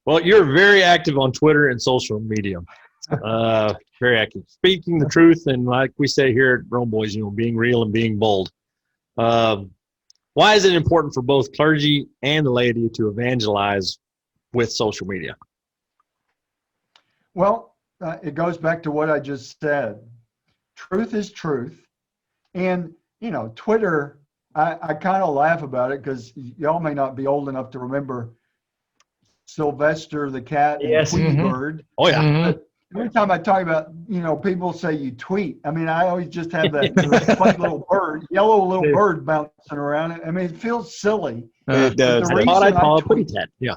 Well, you're very active on Twitter and social media. Very active. Speaking the truth, and like we say here at Rome Boys, being real and being bold. Why is it important for both clergy and the laity to evangelize with social media? Well, it goes back to what I just said. Truth is truth. And, Twitter, I kind of laugh about it because y'all may not be old enough to remember Sylvester the cat and Tweety Bird. Oh, yeah. But every time I talk about, people say you tweet. I mean, I always just have that funny little bird, yellow little bird bouncing around. I mean, it feels silly. It does. I thought I call it Tweety Cat. Yeah.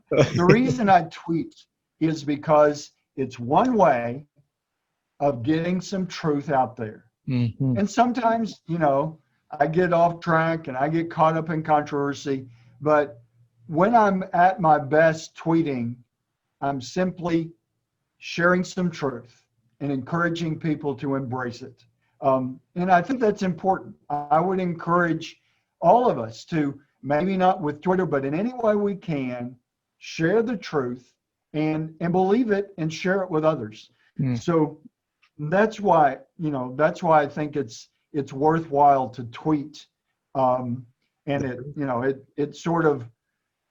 The reason I tweet is because it's one way of getting some truth out there. Mm-hmm. And sometimes, I get off track and I get caught up in controversy. But when I'm at my best tweeting, I'm simply sharing some truth and encouraging people to embrace it. And I think that's important. I would encourage all of us to, maybe not with Twitter, but in any way we can, share the truth and believe it and share it with others. So that's why I think it's worthwhile to tweet. And it sort of,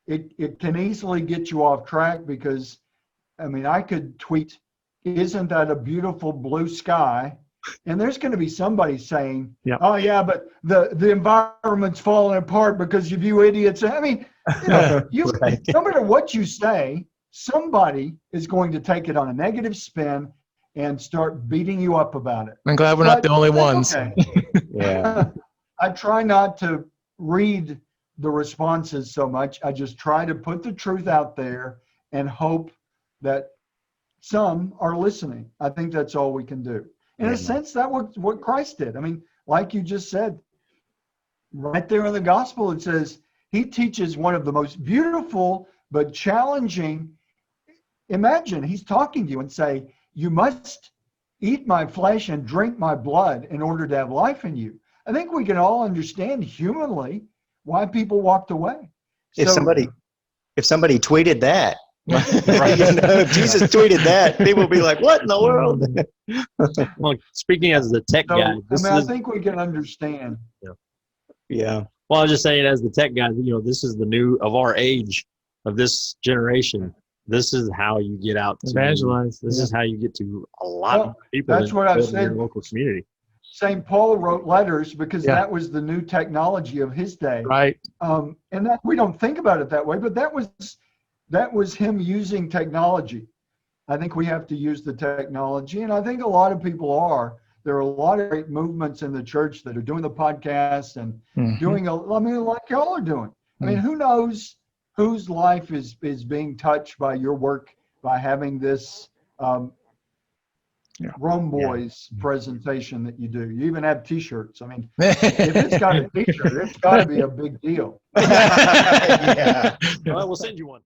it can easily get you off track because, I mean, I could tweet, "Isn't that a beautiful blue sky?" And there's going to be somebody saying, "Oh yeah, but the environment's falling apart because of you idiots." I mean, Right. no matter what you say, somebody is going to take it on a negative spin and start beating you up about it. I'm glad we're not the only ones. Okay. Yeah. I try not to read the responses so much. I just try to put the truth out there and hope that some are listening. I think that's all we can do. In a sense, that was what Christ did. I mean, like you just said, right there in the gospel, it says he teaches one of the most beautiful but challenging. Imagine he's talking to you and say, "You must eat my flesh and drink my blood in order to have life in you." I think we can all understand humanly why people walked away. If somebody tweeted that, if Jesus tweeted that, people would be like, "What in the world?" Well, speaking as the tech guy, I think we can understand. Yeah. Well, I was just saying, as the tech guy, this is the new of our age, of this generation. This is how you get out to Evangelize. This is how you get to a lot of people. That's what I've said. In your local community. St. Paul wrote letters because that was the new technology of his day. Right. And that we don't think about it that way, but that was him using technology. I think we have to use the technology, and I think a lot of people are. There are a lot of great movements in the church that are doing the podcast and doing like y'all are doing. I mean, who knows whose life is being touched by your work, by having this Rome Boys presentation that you do. You even have T-shirts. I mean, if it's got a T-shirt, it's got to be a big deal. Yeah. Well, we'll send you one.